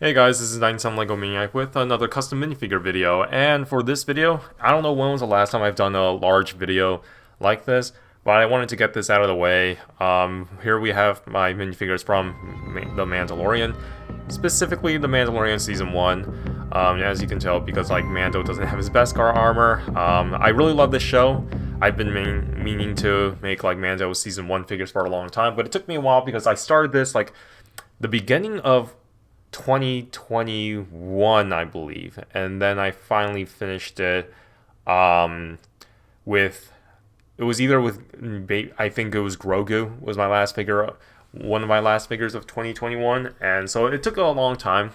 Hey guys, this is 97 Lego Maniac with another custom minifigure video, and for this video, I don't know when was the last time I've done a large video like this, but I wanted to get this out of the way. Here we have my minifigures from the Mandalorian, specifically the Mandalorian Season 1, as you can tell, because like Mando doesn't have his Beskar armor. I really love this show. I've been meaning to make like Mando Season 1 figures for a long time, but it took me a while because I started this like the beginning of 2021, I believe, and then I finally finished it with, it was either with, I think it was Grogu was my last figure, one of my last figures of 2021, and so it took a long time,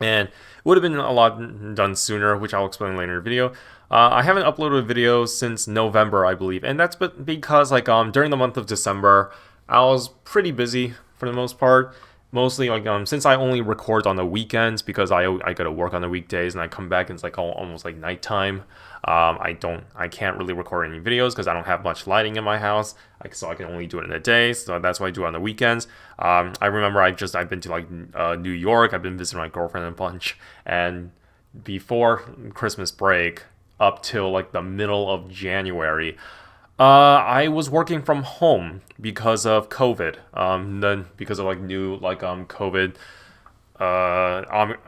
and it would have been a lot done sooner, which I'll explain later in the video. I haven't uploaded a video since November, I believe, and that's because like during the month of December, I was pretty busy for the most part. Mostly like since I only record on the weekends because I gotta work on the weekdays and I come back and it's like almost like nighttime. I can't really record any videos because I don't have much lighting in my house, so I can only do it in the day. So that's why I do it on the weekends. I remember I've been to like New York. I've been visiting my girlfriend a bunch, and before Christmas break up till like the middle of January, I was working from home because of COVID. Then because of like new like COVID,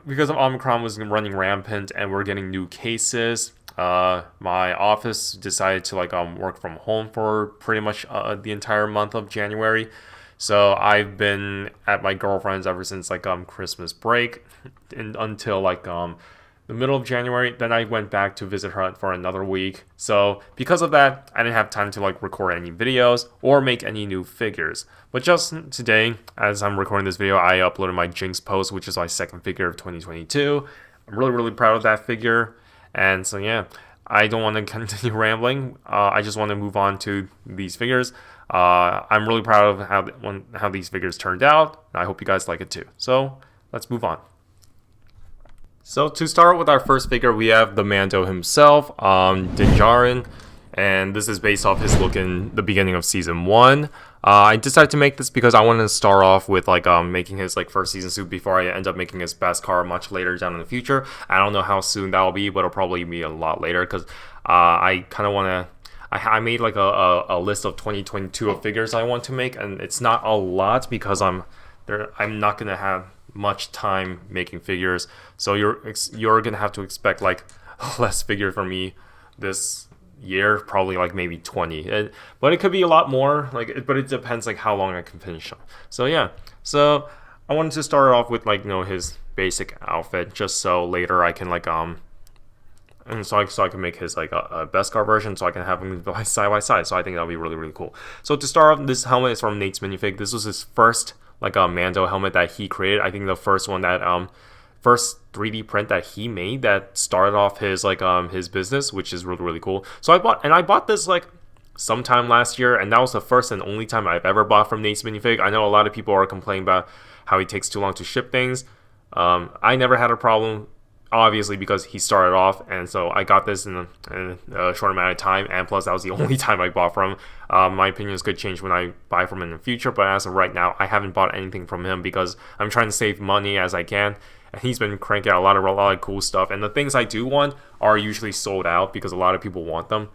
because of Omicron was running rampant and we're getting new cases. My office decided to like work from home for pretty much the entire month of January. So I've been at my girlfriend's ever since like Christmas break until like the middle of January. Then I went back to visit her for another week. So because of that, I didn't have time to like record any videos or make any new figures. But just today, as I'm recording this video, I uploaded my Jinx post, which is my second figure of 2022. I'm really proud of that figure. And so yeah, I don't want to continue rambling. I just want to move on to these figures. I'm really proud of how these figures turned out. I hope you guys like it too. So let's move on. So to start with our first figure, we have the Mando himself, Jaren, and this is based off his look in the beginning of Season 1. I decided to make this because I wanted to start off with like making his like first season suit before I end up making his Beskar much later down in the future. I don't know how soon that will be, but it'll probably be a lot later because I kind of want to. I made like a list of 2022 of figures I want to make, and it's not a lot because I'm not gonna have much time making figures, so you're gonna have to expect like less figure from me this year, probably like maybe 20, but it could be a lot more, like, but it depends like how long I can finish them. So yeah, so I wanted to start off with like his basic outfit, just so later I can like and so I can make his like a Beskar version, so I can have them side by side. So I think that'll be really cool. So to start off, this helmet is from Nate's minifig. This was his first like a Mando helmet that he created. I think the first one that first 3D print that he made that started off his like his business, which is really cool. So I bought this like sometime last year, and that was the first and only time I've ever bought from Nate's minifig. I know a lot of people are complaining about how he takes too long to ship things. I never had a problem, obviously, because he started off, and so I got this in a short amount of time, and plus that was the only time I bought from. My opinions could change when I buy from him in the future, but as of right now, I haven't bought anything from him because I'm trying to save money as I can, and he's been cranking out a lot of cool stuff, and the things I do want are usually sold out because a lot of people want them.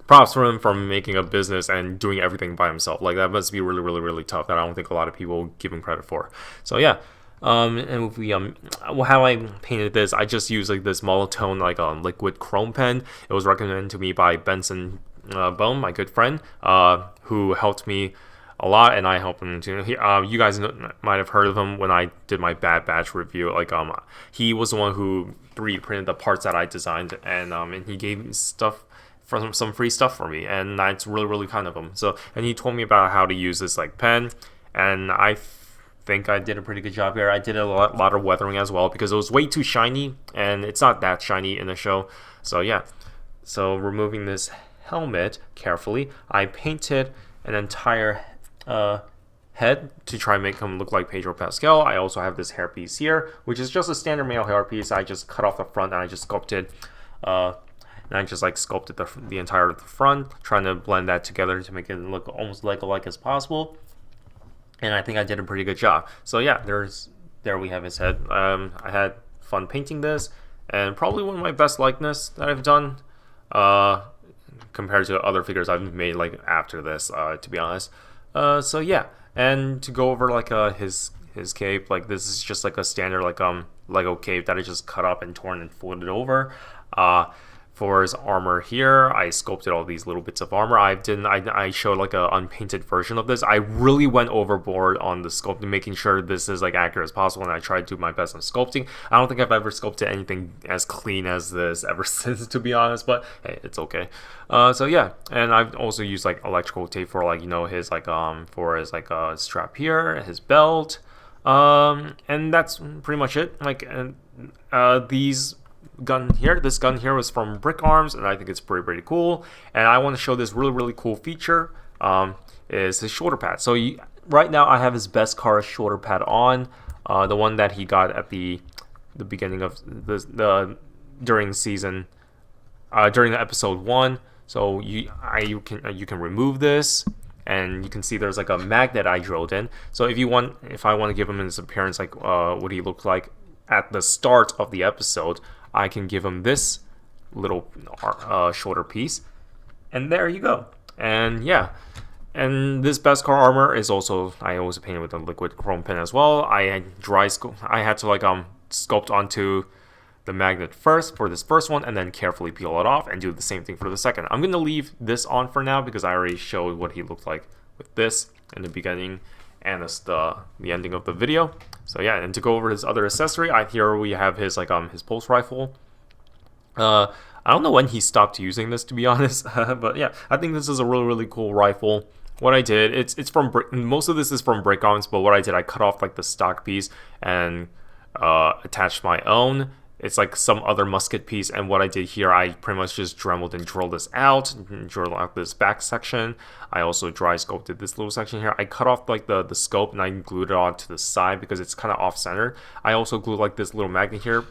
Props for him for making a business and doing everything by himself. Like, that must be really tough that I don't think a lot of people give him credit for. So yeah. And if we how I painted this, I just used like this monotone like liquid chrome pen. It was recommended to me by Benson Bohm, my good friend, who helped me a lot, and I helped him too. You guys might have heard of him when I did my Bad Batch review. Like he was the one who 3D printed the parts that I designed, and he gave me stuff for some free stuff for me, and that's really kind of him. So, and he told me about how to use this like pen, and I think I did a pretty good job here. I did a lot of weathering as well because it was way too shiny, and it's not that shiny in the show. So yeah, so removing this helmet carefully, I painted an entire head to try and make him look like Pedro Pascal. I also have this hairpiece here, which is just a standard male hairpiece. I just cut off the front and I just sculpted the entire of the front, trying to blend that together to make it look almost like alike as possible. And I think I did a pretty good job. So yeah, there's there we have his head. I had fun painting this, and probably one of my best likeness that I've done, compared to other figures I've made like after this, to be honest. So yeah, and to go over like his cape, like this is just like a standard like Lego cape that I just cut up and torn and folded over. For his armor here, I sculpted all these little bits of armor. I showed like a unpainted version of this. I really went overboard on the sculpting, making sure this is like accurate as possible, and I tried to do my best on sculpting. I don't think I've ever sculpted anything as clean as this ever since, to be honest, but hey, it's okay. So yeah, and I've also used like electrical tape for like, you know, his like for his like strap here, his belt, and that's pretty much it. Like, and this gun here was from Brick Arms, and I think it's pretty cool. And I want to show this really cool feature, is his shoulder pad. So right now I have his best Cara shoulder pad on, the one that he got at the beginning of during the season, during the episode 1. So you can remove this, and you can see there's like a magnet I drilled in. So if I want to give him his appearance, like what he looked like at the start of the episode, I can give him this little shoulder piece, and there you go. And yeah, and this Beskar armor is also, I also painted with a liquid chrome pen as well. I had to like sculpt onto the magnet first for this first one, and then carefully peel it off and do the same thing for the second. I'm gonna leave this on for now because I already showed what he looked like with this in the beginning, and it's the ending of the video. So yeah, and to go over his other accessory, here we have his like his pulse rifle. I don't know when he stopped using this, to be honest, but yeah, I think this is a really cool rifle. What I did, it's from most of this is from Brick Arms, but what I did, I cut off like the stock piece and attached my own. It's like some other musket piece, and what I did here, I pretty much just dremeled and drilled this out, drilled out this back section. I also dry sculpted this little section here. I cut off like the scope, and I glued it on to the side because it's kind of off center. I also glued like this little magnet here.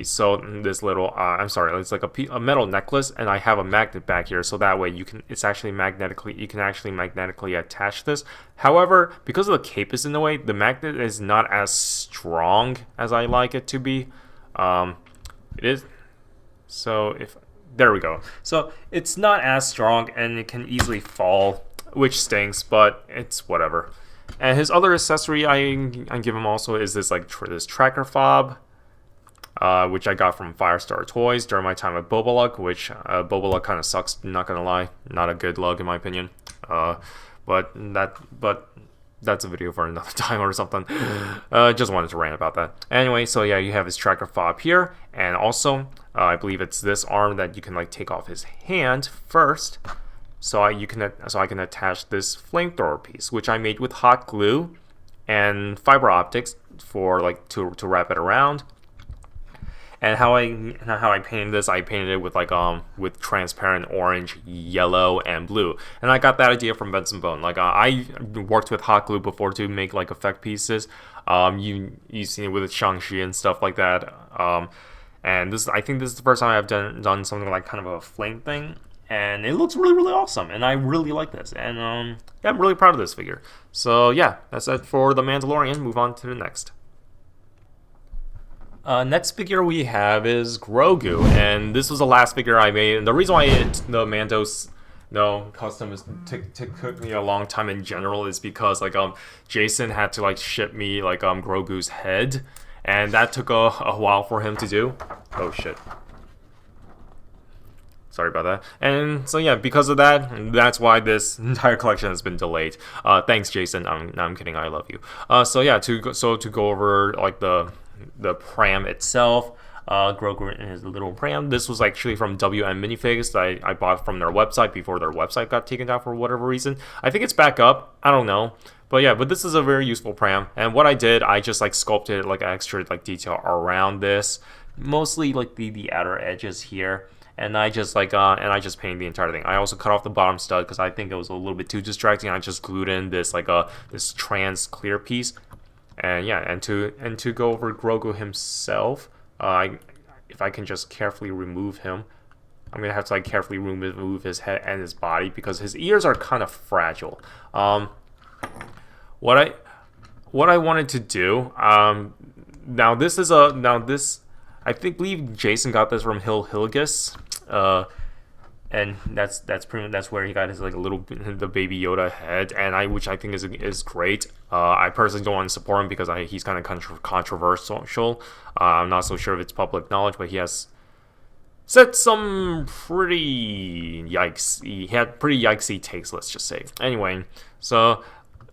So this little, it's like a metal necklace, and I have a magnet back here, so that way you can actually magnetically attach this. However, because the cape is in the way, the magnet is not as strong as I like it to be. It is, so there we go. So it's not as strong, and it can easily fall, which stinks, but it's whatever. And his other accessory I give him also is this like this tracker fob, which I got from Firestar Toys during my time at Bobalug, which Bobalug kind of sucks, not gonna lie, not a good lug in my opinion. But that's a video for another time or something. Just wanted to rant about that. Anyway, so yeah, you have his tracker fob here, and also I believe it's this arm that you can like take off his hand first, so I can attach this flamethrower piece, which I made with hot glue and fiber optics for like to wrap it around. And how I painted this, I painted it with like with transparent orange, yellow, and blue. And I got that idea from Benson Bone. Like I worked with hot glue before to make like effect pieces. You seen it with Shang-Chi and stuff like that. And I think this is the first time I've done something like kind of a flame thing, and it looks really awesome. And I really like this. And yeah, I'm really proud of this figure. So yeah, that's it for the Mandalorian. Move on to the next. Next figure we have is Grogu, and this was the last figure I made. And the reason why the Mando's custom took me a long time in general is because like Jason had to like ship me like Grogu's head, and that took a while for him to do. Oh shit. Sorry about that. And so yeah, because of that, that's why this entire collection has been delayed. Thanks, Jason. I'm kidding. I love you. So yeah, to go over like the pram itself, Grogu and his little pram. This was actually from WM Minifigures that I bought from their website before their website got taken down for whatever reason. I think it's back up. I don't know. But yeah, but this is a very useful pram. And what I did, I just like sculpted like extra like detail around this, mostly like the outer edges here. And I just painted the entire thing. I also cut off the bottom stud because I think it was a little bit too distracting. I just glued in this like this trans clear piece. And yeah, and to go over Grogu himself, if I can just carefully remove him, I'm gonna have to like carefully remove his head and his body because his ears are kind of fragile. What what I wanted to do, now this is I believe Jason got this from Hilligus, and that's where he got his like the Baby Yoda head, and which I think is great. I personally don't want to support him because he's kind of controversial. I'm not so sure if it's public knowledge, but he has said some pretty he had pretty yikesy takes, let's just say. Anyway, so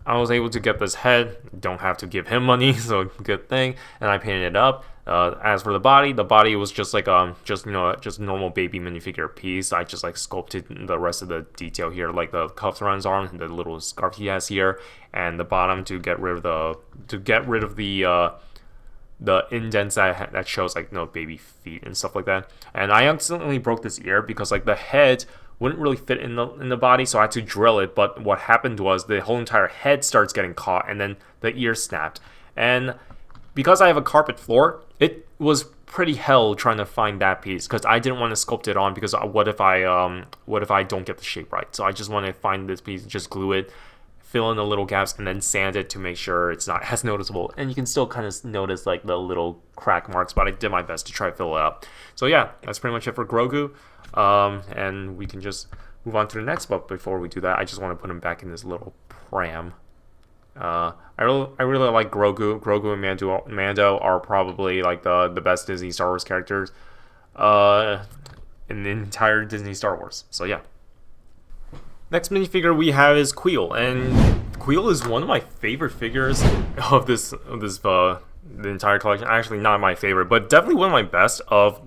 I was able to get this head. Don't have to give him money, so good thing. And I painted it up. As for the body was just like just normal baby minifigure piece. I just like sculpted the rest of the detail here, like the cuffs around his arm, and the little scarf he has here, and the bottom to get rid of the indents that shows like baby feet and stuff like that. And I accidentally broke this ear because like the head wouldn't really fit in the body, so I had to drill it. But what happened was the whole entire head starts getting caught, and then the ear snapped. And because I have a carpet floor, it was pretty hell trying to find that piece because I didn't want to sculpt it on because what if I don't get the shape right? So I just want to find this piece, just glue it, fill in the little gaps, and then sand it to make sure it's not as noticeable. And you can still kind of notice like the little crack marks, but I did my best to try to fill it up. So yeah, that's pretty much it for Grogu. And we can just move on to the next. But before we do that, I just want to put him back in this little pram. I really like Grogu. Grogu and Mando are probably like the best Disney Star Wars characters in the entire Disney Star Wars. So yeah. Next minifigure we have is Queel, and Queel is one of my favorite figures of the entire collection. Actually, not my favorite, but definitely one of my best of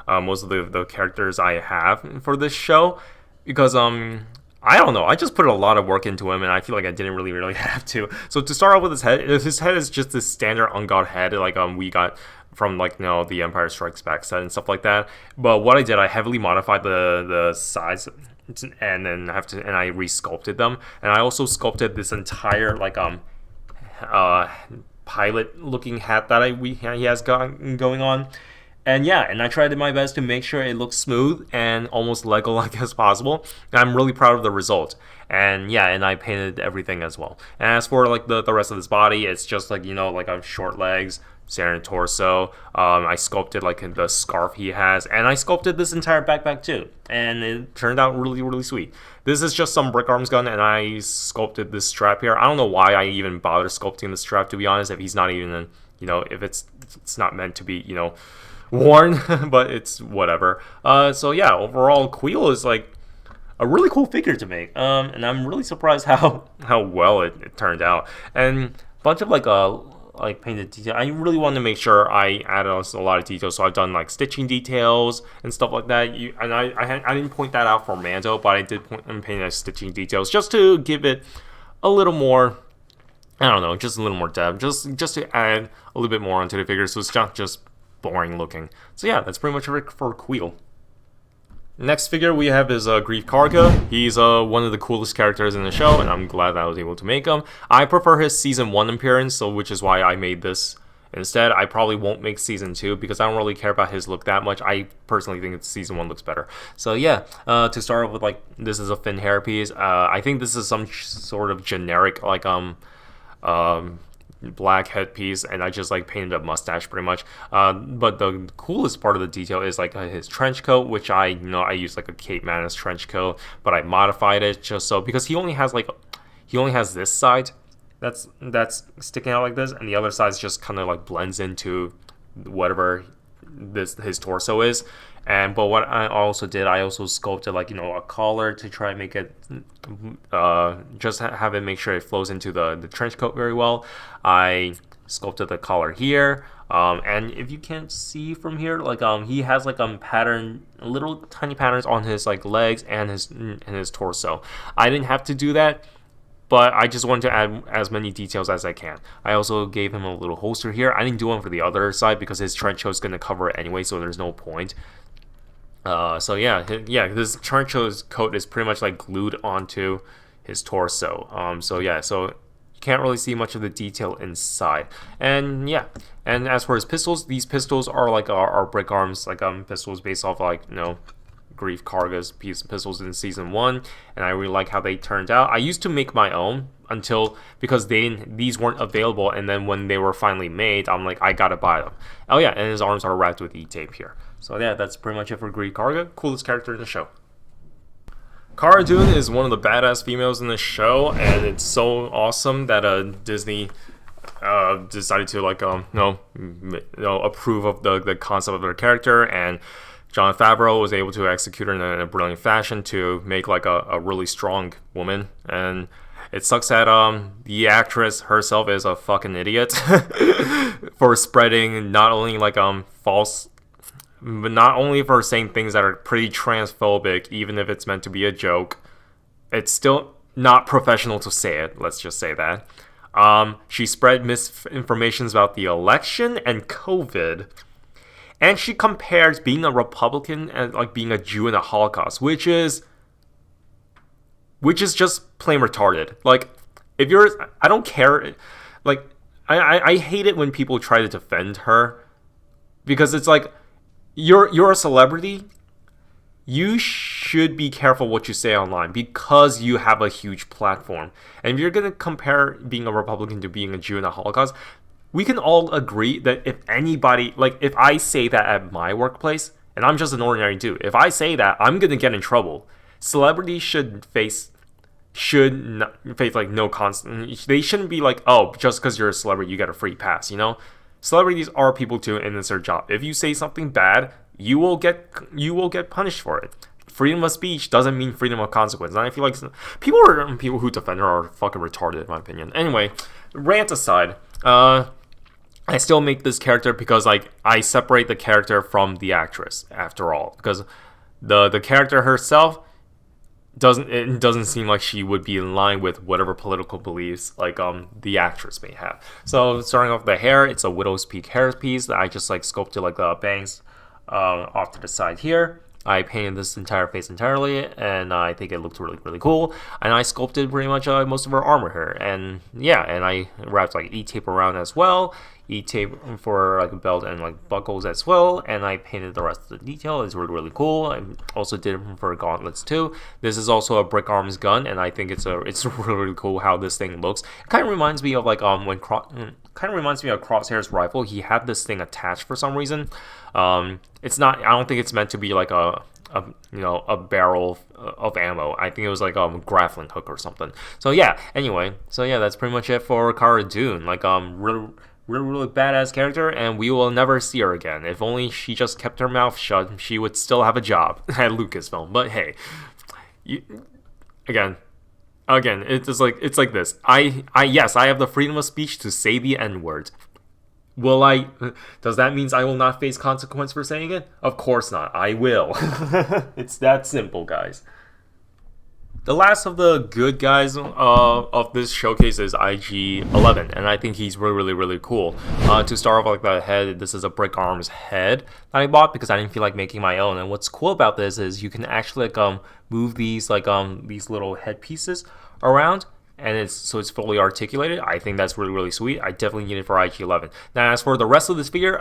most of the characters I have for this show, because I don't know, I just put a lot of work into him, and I feel like I didn't really have to. So to start off with his head is just this standard undgod head, like we got from like the Empire Strikes Back set and stuff like that. But what I did, I heavily modified the size, and then I re-sculpted them, and I also sculpted this entire like pilot looking hat that he has going on. And yeah, and I tried my best to make sure it looks smooth and almost Lego-like as possible. And I'm really proud of the result. And yeah, and I painted everything as well. And as for like the rest of his body, it's just like like short legs, standard torso. I sculpted like the scarf he has, and I sculpted this entire backpack too. And it turned out really sweet. This is just some brick arms gun, and I sculpted this strap here. I don't know why I even bothered sculpting the strap, to be honest. If he's not even if it's not meant to be worn, but it's whatever. So yeah, overall, Queel is like a really cool figure to make, and I'm really surprised how well it turned out. And a bunch of like painted detail. I really wanted to make sure I added a lot of details, so I've done like stitching details and stuff like that. I didn't point that out for Mando, but I did paint stitching details just to give it a little more, I don't know, just a little more depth, just to add a little bit more onto the figure, so it's not just boring looking. So yeah, that's pretty much it for Queel. Next figure we have is Greef Karga. He's one of the coolest characters in the show, and I'm glad that I was able to make him. I prefer his season 1 appearance, so which is why I made this instead. I probably won't make season 2 because I don't really care about his look that much. I personally think that season 1 looks better. So yeah, to start off with, this is a fin hair piece. I think this is some sort of generic black headpiece, and I just painted a mustache pretty much. But the coolest part of the detail is his trench coat, which I used a Kate Manus trench coat, but I modified it just so, because he only has this side that's sticking out like this, and the other side just kind of blends into whatever his torso is. But what I also did, I also sculpted a collar to try and make it just have it make sure it flows into the trench coat very well. I sculpted the collar here, and if you can't see from here, he has pattern, little tiny patterns on his legs and his torso. I didn't have to do that, but I just wanted to add as many details as I can. I also gave him a little holster here. I didn't do one for the other side because his trench coat is going to cover it anyway, so there's no point. So yeah, this trench coat is pretty much glued onto his torso. So yeah, so you can't really see much of the detail inside. And yeah, and as for his pistols, these pistols are are brick arms, pistols based off Grogu Grief Karga's pistols in season 1, and I really like how they turned out. I used to make my own because these weren't available, and then when they were finally made, I'm like, I gotta buy them. Oh yeah, and his arms are wrapped with E-tape here. So yeah, that's pretty much it for Grief Karga. Coolest character in the show. Cara Dune is one of the badass females in the show, and it's so awesome that Disney decided to approve of the concept of their character, and Jon Favreau was able to execute her in a brilliant fashion to make like a really strong woman. And it sucks that the actress herself is a fucking idiot for spreading not only like false, but not only for saying things that are pretty transphobic, even if it's meant to be a joke. It's still not professional to say it, let's just say that. She spread misinformation about the election and COVID, and she compares being a Republican and like being a Jew in the Holocaust, which is just plain retarded. Like, if you're, I don't care. Like, I hate it when people try to defend her, because it's like, you're a celebrity. You should be careful what you say online because you have a huge platform. And if you're going to compare being a Republican to being a Jew in the Holocaust, we can all agree that if anybody, like if I say that at my workplace, and I'm just an ordinary dude, if I say that, I'm going to get in trouble. Celebrities should face like no constant. They shouldn't be like, oh, just because you're a celebrity, you get a free pass, you know? Celebrities are people too, and it's their job. If you say something bad, you will get punished for it. Freedom of speech doesn't mean freedom of consequence. And I feel like people who defend her are fucking retarded, in my opinion. Anyway, rant aside, I still make this character because like I separate the character from the actress after all, because the character herself doesn't seem like she would be in line with whatever political beliefs like the actress may have. So starting off the hair, it's a widow's peak hairpiece that I just like sculpted like the bangs off to the side here. I painted this entire face entirely, and I think it looked really, really cool. And I sculpted pretty much most of her armor here, and yeah, and I wrapped like E-tape around as well, E-tape for like a belt and like buckles as well, and I painted the rest of the detail. It's really, really cool. I also did it for gauntlets too. This is also a brick arms gun, and I think it's really, really cool how this thing looks. It kind of reminds me of like Crosshair's rifle. He had this thing attached for some reason. It's not. I don't think it's meant to be like a barrel of ammo. I think it was like a grappling hook or something. So yeah. Anyway, so yeah, that's pretty much it for Cara Dune. Like really, really badass character, and we will never see her again. If only she just kept her mouth shut, she would still have a job at Lucasfilm. But hey, again, it's like this. Yes, I have the freedom of speech to say the N-word. Does that mean I will not face consequence for saying it? Of course not. I will. It's that simple, guys. The last of the good guys of this showcase is IG-11, and I think he's really, really, really cool. To start off like the head, this is a brick arms head that I bought because I didn't feel like making my own. And what's cool about this is you can actually like move these these little head pieces around, and it's fully articulated. I think that's really, really sweet. I definitely need it for IG-11. Now, as for the rest of this figure,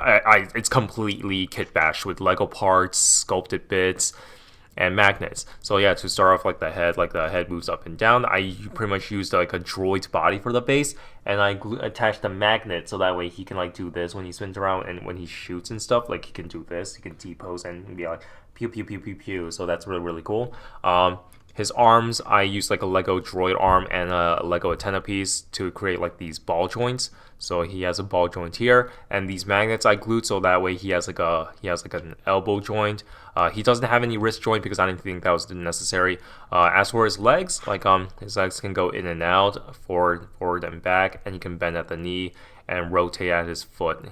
it's completely kit bashed with Lego parts, sculpted bits, and magnets. So yeah, to start off like the head moves up and down. I pretty much used like a droid's body for the base, and I attached a magnet so that way he can like do this when he spins around, and when he shoots and stuff, like he can do this. He can T-pose and be like pew pew pew pew pew. So that's really, really cool. His arms, I used like a Lego droid arm and a Lego antenna piece to create like these ball joints. So he has a ball joint here, and these magnets I glued so that way he has like an elbow joint. He doesn't have any wrist joint because I didn't think that was necessary. As for his legs, his legs can go in and out, forward and back, and he can bend at the knee and rotate at his foot.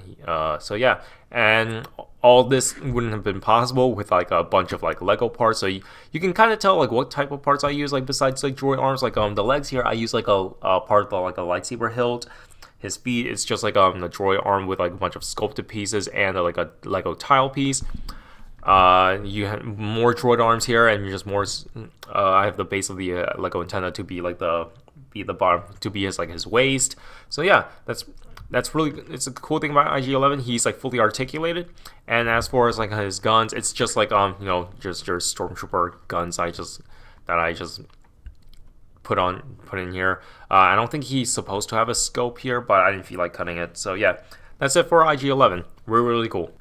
So yeah, and all this wouldn't have been possible with like a bunch of like Lego parts. So you can kind of tell like what type of parts I use, like besides like droid arms. Like the legs here, I use like a part of like a lightsaber hilt. His feet, it's just like the droid arm with like a bunch of sculpted pieces and like a Lego tile piece. You have more droid arms here, and just more. I have the base of the Lego antenna to be like the bottom, to be his waist. So yeah, that's that's really, it's a cool thing about IG-11. He's like fully articulated, and as far as like his guns, it's just like just your stormtrooper guns. I just put in here. I don't think he's supposed to have a scope here, but I didn't feel like cutting it. So yeah, that's it for IG-11. Really cool.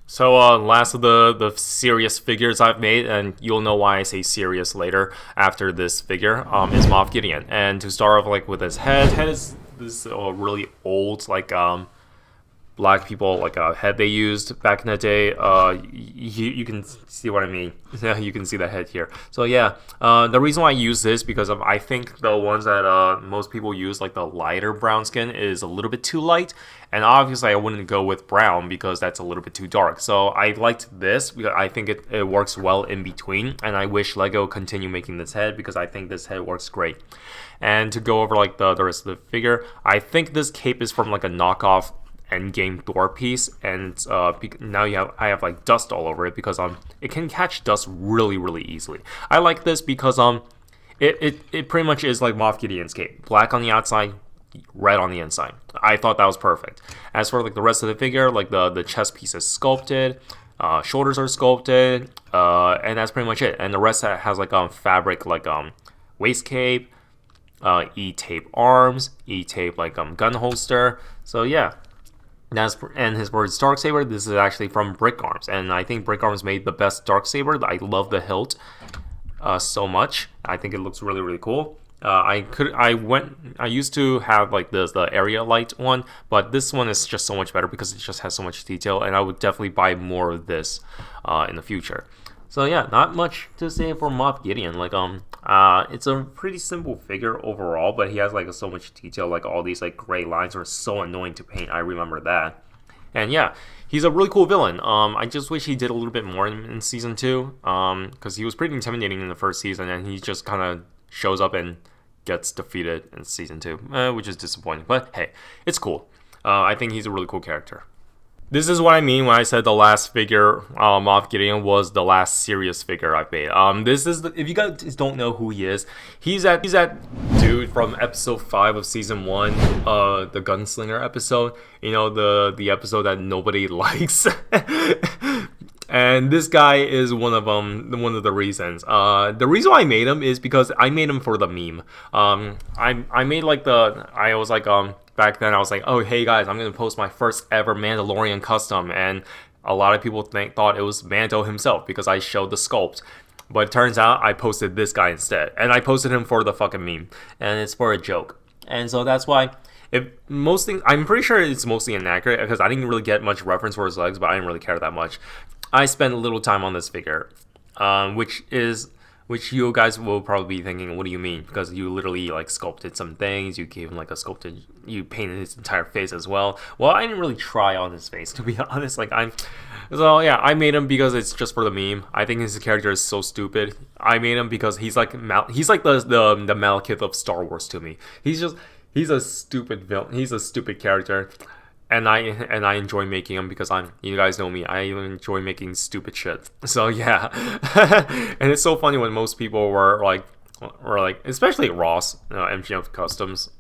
So last of the serious figures I've made, and you'll know why I say serious later after this figure, is Moff Gideon. And to start off like with his head is this really old like black people like head they used back in the day. You can see what I mean. Yeah, you can see the head here. So yeah, the reason why I use this because I think the ones that most people use, like the lighter brown skin, is a little bit too light, and obviously I wouldn't go with brown because that's a little bit too dark. So I liked this because I think it works well in between, and I wish Lego continue making this head because I think this head works great. And to go over like the rest of the figure, I think this cape is from like a knockoff Endgame door piece, and now I have like dust all over it because it can catch dust really easily. I like this because it pretty much is like Moff Gideon's cape, black on the outside, red on the inside. I thought that was perfect. As for like the rest of the figure, like the chest piece is sculpted, shoulders are sculpted, and that's pretty much it. And the rest has like fabric like waist cape, E-tape arms, E-tape like gun holster. So yeah. And his word Darksaber, this is actually from Brick Arms, and I think Brick Arms made the best Darksaber. I love the hilt so much. I think it looks really cool. I used to have like the area light one, but this one is just so much better because it just has so much detail, and I would definitely buy more of this in the future. So yeah, not much to say for Moff Gideon. Like it's a pretty simple figure overall, but he has like so much detail. Like all these like gray lines are so annoying to paint. I remember that. And yeah, he's a really cool villain. I just wish he did a little bit more in season 2, because he was pretty intimidating in the first season, and he just kind of shows up and gets defeated in season 2, which is disappointing. But hey, it's cool. I think he's a really cool character. This is what I mean when I said the last figure, Moff Gideon, was the last serious figure I've made. This is if you guys don't know who he is, he's that dude from episode 5 of season 1, the gunslinger episode. You know, the episode that nobody likes. And this guy is one of the reasons. The reason why I made him is because I made him for the meme. I made like I was like back then I was like, oh hey guys, I'm gonna post my first ever Mandalorian custom, and a lot of people thought it was Mando himself because I showed the sculpt. But it turns out I posted this guy instead, and I posted him for the fucking meme, and it's for a joke. And so that's why I'm pretty sure it's mostly inaccurate because I didn't really get much reference for his legs, but I didn't really care that much. I spent a little time on this figure, which you guys will probably be thinking, what do you mean? Because you literally like sculpted some things, you gave him like you painted his entire face as well. Well, I didn't really try on his face, to be honest. So yeah, I made him because it's just for the meme. I think his character is so stupid. I made him because he's like the Malekith of Star Wars to me. He's a stupid villain. He's a stupid character. And I enjoy making them because you guys know me, I enjoy making stupid shit. So yeah. And it's so funny when most people were like especially Ross, MGF Customs,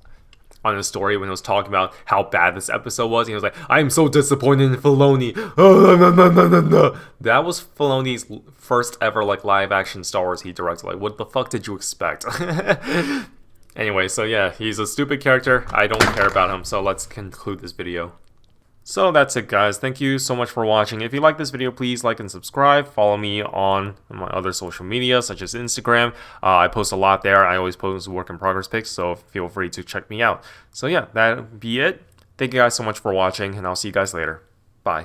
on his story when he was talking about how bad this episode was. He was like, I am so disappointed in Filoni. That was Filoni's first ever like live action Star Wars he directed. Like, what the fuck did you expect? Anyway, so yeah, he's a stupid character. I don't care about him, so let's conclude this video. So that's it, guys. Thank you so much for watching. If you like this video, please like and subscribe. Follow me on my other social media, such as Instagram. I post a lot there. I always post work in progress pics, so feel free to check me out. So yeah, that'll be it. Thank you guys so much for watching, and I'll see you guys later. Bye.